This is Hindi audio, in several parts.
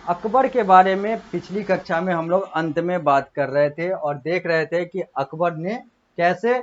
अकबर के बारे में पिछली कक्षा में हम लोग अंत में बात कर रहे थे और देख रहे थे कि अकबर ने कैसे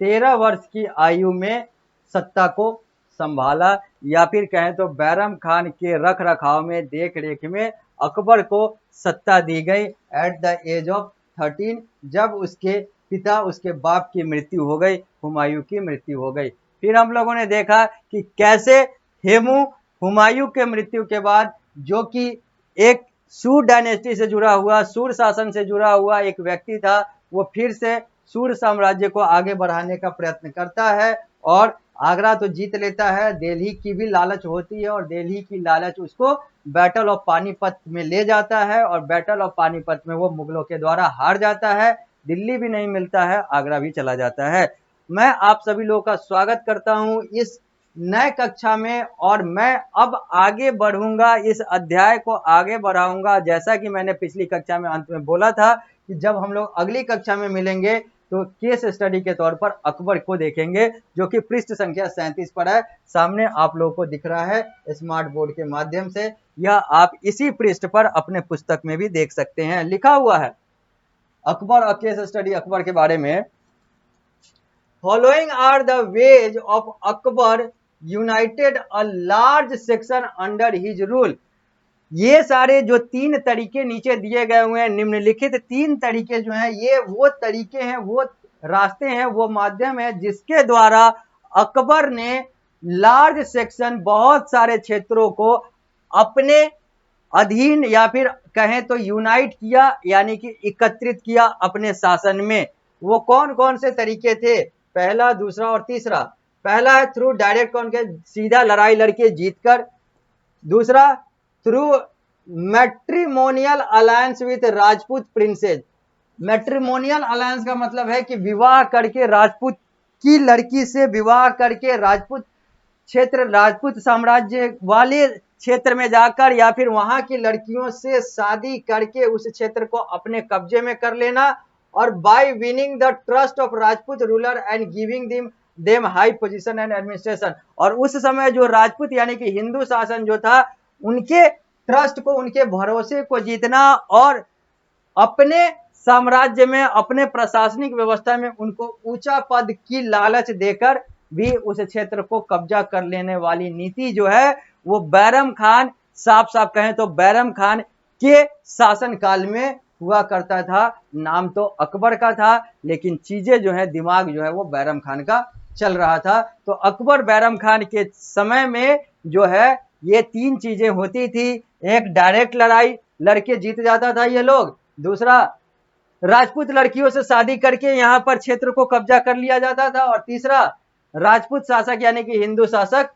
13 वर्ष की आयु में सत्ता को संभाला, या फिर कहें तो बैरम खान के रख रखाव में देख रेख में अकबर को सत्ता दी गई एट द एज ऑफ 13, जब उसके पिता उसके बाप की मृत्यु हो गई, हुमायूं की मृत्यु हो गई। फिर हम लोगों ने देखा कि कैसे हुमायूं के मृत्यु के बाद, जो कि एक सूर डायनेस्टी से जुड़ा हुआ, सूर शासन से जुड़ा हुआ एक व्यक्ति था, वो फिर से सूर साम्राज्य को आगे बढ़ाने का प्रयत्न करता है और आगरा तो जीत लेता है। दिल्ली की भी लालच होती है और दिल्ली की लालच उसको बैटल ऑफ पानीपत में ले जाता है और बैटल ऑफ पानीपत में वो मुगलों के द्वारा हार जाता है। दिल्ली भी नहीं मिलता है, आगरा भी चला जाता है। मैं आप सभी लोगों का स्वागत करता हूं इस नए कक्षा में और मैं अब आगे बढ़ूंगा, इस अध्याय को आगे बढ़ाऊंगा। जैसा कि मैंने पिछली कक्षा में अंत में बोला था कि जब हम लोग अगली कक्षा में मिलेंगे तो केस स्टडी के तौर पर अकबर को देखेंगे, जो कि पृष्ठ संख्या 37 पर है, सामने आप लोगों को दिख रहा है स्मार्ट बोर्ड के माध्यम से। यह आप इसी पृष्ठ पर अपने पुस्तक में भी देख सकते हैं, लिखा हुआ है अकबर और केस स्टडी अकबर के बारे में। Following are the ways of Akbar united a large section under his rule। ये सारे जो तीन तरीके नीचे दिए गए हुए हैं, निम्नलिखित तीन तरीके जो हैं, ये वो तरीके हैं, वो रास्ते हैं, वो माध्यम है जिसके द्वारा अकबर ने लार्ज सेक्शन, बहुत सारे क्षेत्रों को अपने अधीन या फिर कहें तो यूनाइट किया, यानी कि एकत्रित किया अपने शासन में। वो कौन कौन से तरीके थे? पहला, दूसरा और तीसरा। पहला है थ्रू डायरेक्ट कॉन्क्वेस्ट, सीधा लड़ाई लड़के जीतकर। दूसरा, through matrimonial alliance with Rajput princesses. Matrimonial alliance का मतलब है कि विवाह करके, राजपूत की लड़की से विवाह करके राजपूत क्षेत्र, राजपूत साम्राज्य वाले क्षेत्र में जाकर या फिर वहां की लड़कियों से शादी करके उस क्षेत्र को अपने कब्जे में कर लेना। और bye winning the trust of Rajput ruler and giving them high position and administration. और उस समय जो राजपूत यानी कि हिंदू शासन जो था, उनके ट्रस्ट को, उनके भरोसे को जीतना और अपने साम्राज्य में, अपने प्रशासनिक व्यवस्था में उनको ऊंचा पद की लालच देकर भी उस क्षेत्र को कब्जा कर लेने वाली नीति जो है, वो बैरम खान, साफ साफ कहें तो बैरम खान के शासन काल में हुआ करता था। नाम तो अकबर का था, लेकिन चीजें जो है, दिमाग जो है वो बैरम खान का चल रहा था। तो अकबर बैरम खान के समय में जो है ये तीन चीजें होती थी। एक, डायरेक्ट लड़ाई लड़के जीत जाता था ये लोग। दूसरा, राजपूत लड़कियों से शादी करके यहां पर क्षेत्र को कब्जा कर लिया जाता था। और तीसरा, राजपूत शासक यानी कि हिंदू शासक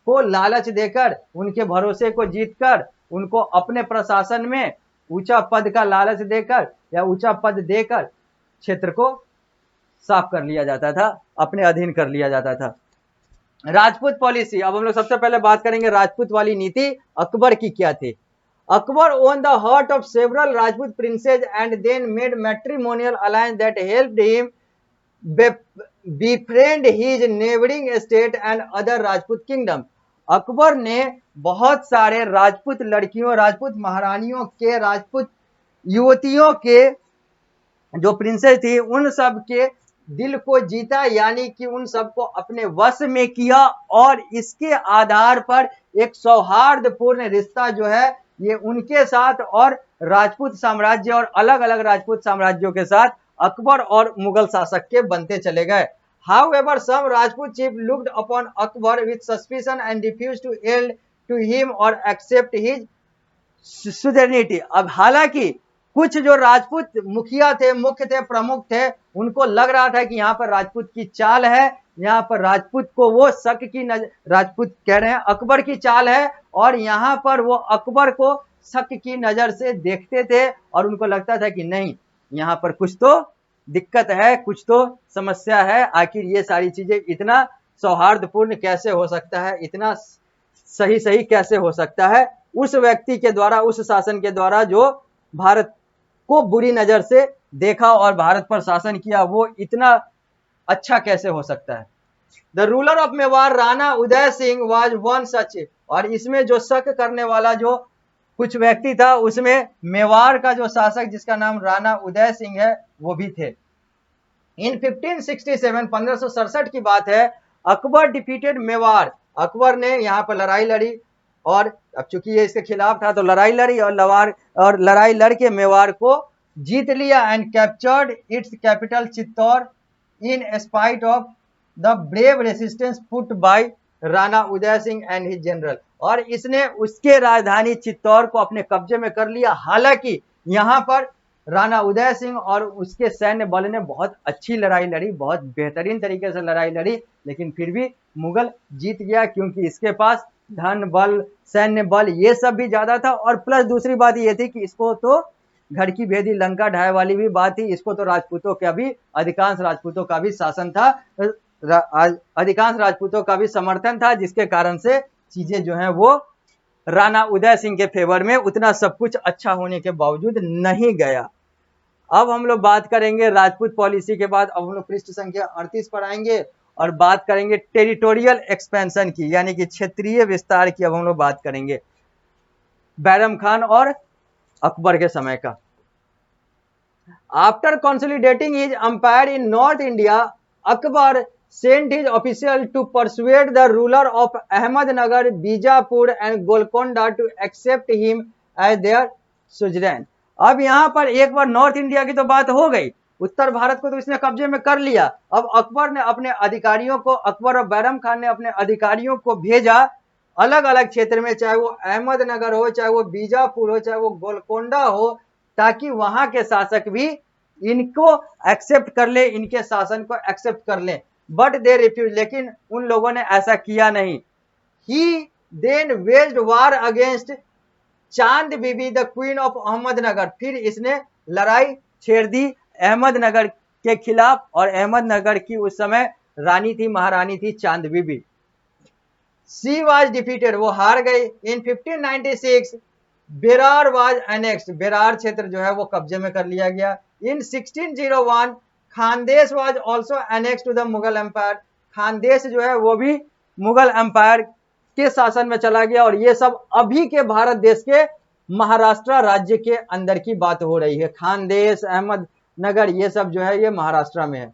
को लालच देकर, उनके भरोसे को जीतकर, उनको अपने प्रशासन में ऊंचा पद का लालच देकर या ऊंचा पद देकर क्षेत्र को साफ कर लिया जाता था, अपने अधीन कर लिया जाता था। राजपूत पॉलिसी, अब हम लोग सबसे पहले बात करेंगे राजपूत वाली नीति अकबर की क्या थी। Akbar won the heart of several Rajput princes and then made matrimonial alliance that helped him befriend his neighboring state and other Rajput kingdom। Akbar ने बहुत सारे राजपूत लड़कियों, राजपूत महारानियों के, राजपूत युवतियों के जो प्रिंसेस थी, उन सब के दिल को जीता, यानी कि उन सबको अपने वश में किया। और इसके आधार पर एक सौहार्दपूर्ण रिश्ता जो है ये उनके साथ और राजपूत साम्राज्य और अलग अलग राजपूत साम्राज्यों के साथ अकबर और मुगल शासक के बनते चले गए। However, some Rajput chiefs looked upon Akbar with suspicion and refused to yield to him or accept his suzerainty। अब हालांकि कुछ जो राजपूत मुखिया थे, मुख्य थे, प्रमुख थे, उनको लग रहा था कि यहाँ पर राजपूत की चाल है, यहाँ पर राजपूत को वो शक की नजर, राजपूत कह रहे हैं अकबर की चाल है, और यहाँ पर वो अकबर को शक की नजर से देखते थे और उनको लगता था कि नहीं, यहाँ पर कुछ तो दिक्कत है, कुछ तो समस्या है। आखिर ये सारी चीजें इतना सौहार्दपूर्ण कैसे हो सकता है, इतना सही सही कैसे हो सकता है उस व्यक्ति के द्वारा, उस शासन के द्वारा जो भारत को बुरी नजर से देखा और भारत पर शासन किया, वो इतना अच्छा कैसे हो सकता है। The ruler of Mewar Rana Uday Singh was one such. और इसमें जो शक करने वाला जो कुछ व्यक्ति था, उसमें मेवाड़ का जो शासक जिसका नाम राणा उदय सिंह है वो भी थे। इन 1567 1567 की बात है, अकबर डिफीटेड मेवाड़, अकबर ने यहाँ पर लड़ाई लड़ी और अब चूंकि ये इसके खिलाफ था तो लड़ाई लड़ी और लड़ाई लड़के मेवाड़ को जीत लिया and captured it's capital Chittor in spite of the brave resistance put buy Rana Uday Singh and his general, और इसने उसके राजधानी चित्तौड़ को अपने कब्जे में कर लिया। हालांकि यहाँ पर राणा उदय सिंह और उसके सैन्य बल ने बहुत अच्छी लड़ाई लड़ी, बहुत बेहतरीन तरीके से लड़ाई लड़ी, लेकिन फिर भी मुगल जीत गया क्योंकि इसके पास धन बल, सैन्य बल ये सब भी ज्यादा था। और प्लस दूसरी बात ये थी कि इसको तो घर की भेदी लंका ढाए वाली भी बात थी, इसको तो राजपूतों का भी, अधिकांश राजपूतों का भी शासन था, अधिकांश राजपूतों का भी समर्थन था, जिसके कारण से चीजें जो हैं वो राणा उदय सिंह के फेवर में उतना सब कुछ अच्छा होने के बावजूद नहीं गया। अब हम लोग बात करेंगे राजपूत पॉलिसी के बाद, अब हम लोग पृष्ठ संख्या 38 पर आएंगे और बात करेंगे टेरिटोरियल एक्सपेंशन की, यानी कि क्षेत्रीय विस्तार की। अब हम लोग बात करेंगे बैरम खान और अकबर के समय का। After consolidating his empire in north India, Akbar sent his official to persuade the ruler of Ahmednagar, Bijapur and Golconda to accept him as their suzerain। अब यहाँ पर एक बार नॉर्थ इंडिया की तो बात हो गई, उत्तर भारत को तो इसने कब्जे में कर लिया। अब अकबर ने अपने अधिकारियों को, अकबर और बैरम खान ने अपने अधिकारियों को भेजा अलग अलग क्षेत्र में, चाहे वो अहमदनगर हो, चाहे वो बीजापुर हो, चाहे वो गोलकोंडा हो, ताकि वहां के शासक भी इनको एक्सेप्ट कर ले, इनके शासन को एक्सेप्ट कर ले। बट दे रिफ्यूज, लेकिन उन लोगों ने ऐसा किया नहीं। ही देन वेज्ड वार अगेंस्ट चांद बीबी द क्वीन ऑफ अहमदनगर, फिर इसने लड़ाई छेड़ दी अहमदनगर के खिलाफ, और अहमदनगर की उस समय रानी थी, महारानी थी चांद बीबी। सी वाज डिफीटेड, वो हार गई। In 1596 Berar was annexed, Berar क्षेत्र जो है वो कब्जे में कर लिया गया। In 1601 Khandesh was also annex to the Mughal empire, Khandesh जो है वो भी मुगल एम्पायर के शासन में चला गया। और ये सब अभी के भारत देश के महाराष्ट्र राज्य के अंदर की बात हो रही है। खानदेश, अहमदनगर ये सब जो है ये महाराष्ट्र में है।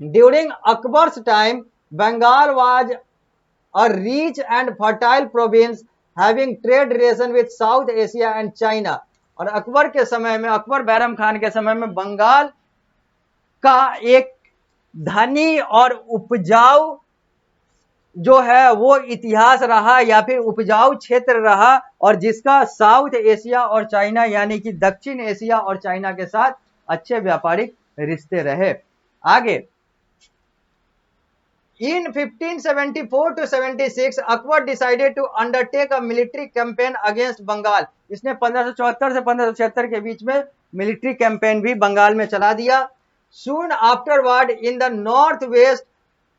During Akbar's time Bengal was a rich and fertile province having trade relation with South Asia and China, और अकबर के समय में, अकबर बैरम खान के समय में बंगाल का एक धनी और उपजाऊ जो है वो इतिहास रहा, या फिर उपजाऊ क्षेत्र रहा, और जिसका साउथ एशिया और चाइना यानी कि दक्षिण एशिया और चाइना के साथ अच्छे व्यापारिक रिश्ते रहे। आगे in 1574 to 76 Akbar decided to undertake a military campaign against Bengal, इसने 1574 से 1576 के बीच में मिलिट्री कैंपेन भी बंगाल में चला दिया। Soon afterward, in the northwest,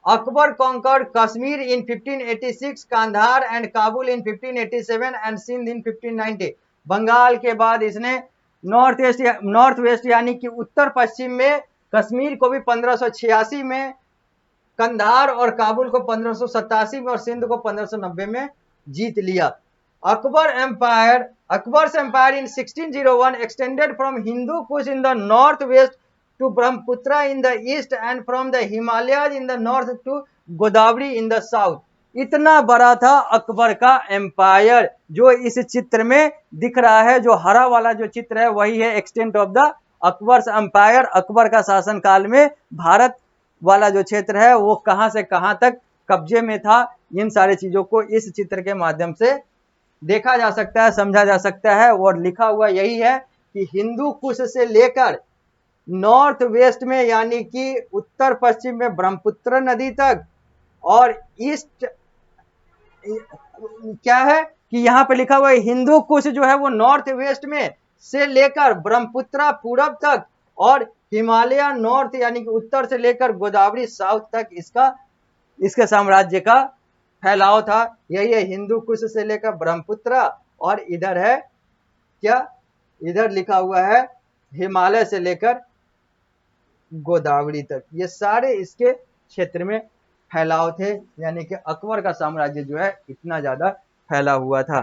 Akbar conquered Kashmir in 1586, Kandahar and Kabul in 1587 and Sindh in 1590। Bengal के बाद इसने नॉर्थ वेस्ट यानी कि उत्तर पश्चिम में कश्मीर को भी 1586 में, कंधार और काबुल को 1587 में और सिंध को 1590 में जीत लिया। Akbar's empire in 1601 extended from Hindu Kush in the northwest to Brahmaputra in the east and from the Himalayas in the north to Godavari in the south। इतना बड़ा था अकबर का एम्पायर। जो इस चित्र में दिख रहा है, जो हरा वाला जो चित्र है वही है extent of the Akbar's empire. Akbar का शासन काल में भारत वाला जो क्षेत्र है वो कहां से कहां तक कब्जे में था, इन सारी चीजों को इस चित्र के माध्यम से देखा जा सकता है, समझा जा सकता है। और लिखा हुआ यही है कि हिंदू कुश से लेकर नॉर्थ वेस्ट में यानी कि उत्तर पश्चिम में ब्रह्मपुत्र नदी तक, और ईस्ट क्या है कि यहां पे लिखा हुआ है हिंदू कुश जो है वो नॉर्थ वेस्ट में से लेकर ब्रह्मपुत्र पूरब तक, और हिमालय नॉर्थ यानी कि उत्तर से लेकर गोदावरी साउथ तक इसके साम्राज्य का फैलाव था। यही है हिंदू कुश से लेकर ब्रह्मपुत्र, और इधर है क्या, इधर लिखा हुआ है हिमालय से लेकर गोदावरी तक, ये सारे इसके क्षेत्र में फैलाव थे। यानी कि अकबर का साम्राज्य जो है इतना ज्यादा फैला हुआ था।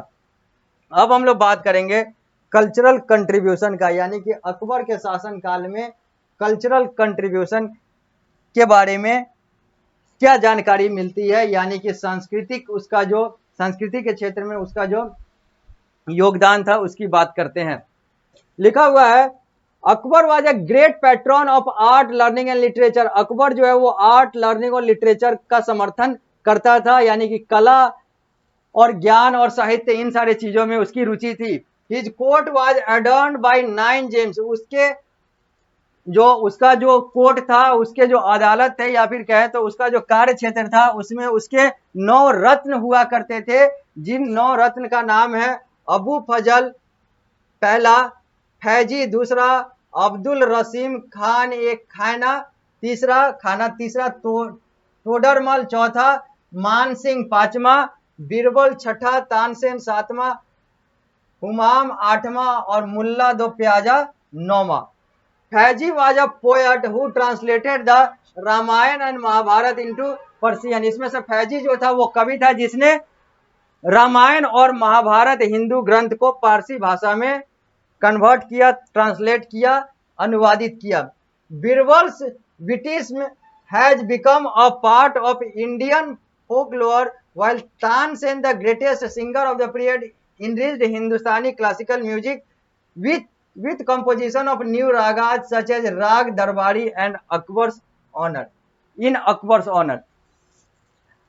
अब हम लोग बात करेंगे कल्चरल कंट्रीब्यूशन का, यानी कि अकबर के शासन काल में कल्चरल कंट्रीब्यूशन के बारे में क्या जानकारी मिलती है, यानी कि सांस्कृतिक उसका जो संस्कृति के क्षेत्र में उसका जो योगदान था उसकी बात करते हैं। लिखा हुआ है Akbar was a great pattern of art learning and literature. Akbar जो है वो आर्ट लर्निंग और लिटरेचर का समर्थन करता था, यानी कि कला और ज्ञान और साहित्य इन सारे चीजों में उसकी रुचि थी। His court was adorned by 9 gems. उसका जो कोर्ट था, उसके जो अदालत थे या फिर कहें तो उसका जो कार्य क्षेत्र था, उसमें उसके 9 रत्न हुआ करते थे, जिन 9 रत्न का नाम है अबू फजल पहला, फैजी दूसरा, अब्दुल रसीम खान एक तीसरा, तोडरमल चौथा, मान सिंह पांचवा, बीरबल छठा, तानसेन सातवां, हुमाम आठवां और मुल्ला दो प्याजा नौवां। Faizi was a poet who translated the Ramayana and Mahabharata into Persian. इसमें से फैजी जो था वो कवि था जिसने रामायण और महाभारत हिंदू ग्रंथ को पारसी भाषा में कन्वर्ट किया, ट्रांसलेट किया, अनुवादित किया। Birbal's witticism has become a part of Indian folklore, while Tansen, the greatest singer of the period, enriched Hindustani classical music with composition of new ragas such as Rag Darbari and Akbar's honor. In Akbar's honor.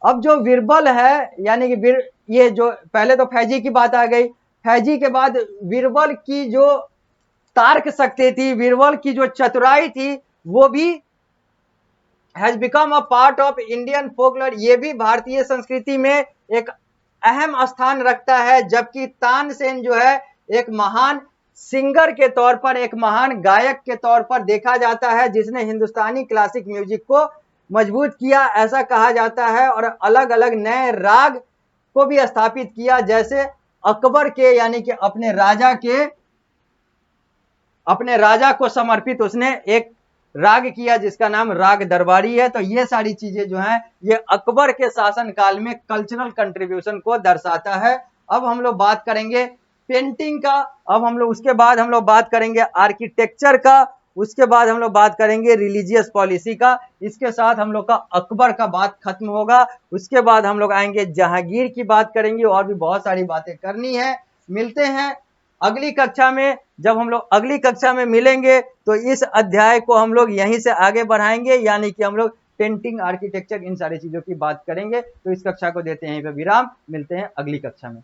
अब जो बीरबल है, यानी कि ये जो पहले तो फैजी की बात आ गई, फैजी के बाद बीरबल की जो तार्क शक्ति थी, बीरबल की जो चतुराई थी, वो भी has become a part of Indian folklore. ये भी भारतीय संस्कृति में एक अहम स्थान रखता है, जबकि तानसेन जो है एक महान सिंगर के तौर पर, एक महान गायक के तौर पर देखा जाता है, जिसने हिंदुस्तानी क्लासिक म्यूजिक को मजबूत किया, ऐसा कहा जाता है, और अलग अलग नए राग को भी स्थापित किया, जैसे अकबर के, यानी कि अपने राजा को समर्पित उसने एक राग किया जिसका नाम राग दरबारी है। तो ये सारी चीजें जो हैं ये अकबर के शासन काल में कल्चरल कंट्रीब्यूशन को दर्शाता है। अब हम लोग बात करेंगे पेंटिंग का, अब हम लोग उसके बाद हम लोग बात करेंगे आर्किटेक्चर का, उसके बाद हम लोग बात करेंगे रिलीजियस पॉलिसी का। इसके साथ हम लोग का अकबर का बात खत्म होगा। उसके बाद हम लोग आएंगे जहांगीर की बात करेंगे, और भी बहुत सारी बातें करनी है। मिलते हैं अगली कक्षा में। जब हम लोग अगली कक्षा में मिलेंगे तो इस अध्याय को हम लोग यहीं से आगे बढ़ाएंगे, यानी कि हम लोग पेंटिंग, आर्किटेक्चर, इन सारी चीजों की बात करेंगे। तो इस कक्षा को देते हैं यहीं पे विराम। मिलते हैं अगली कक्षा में।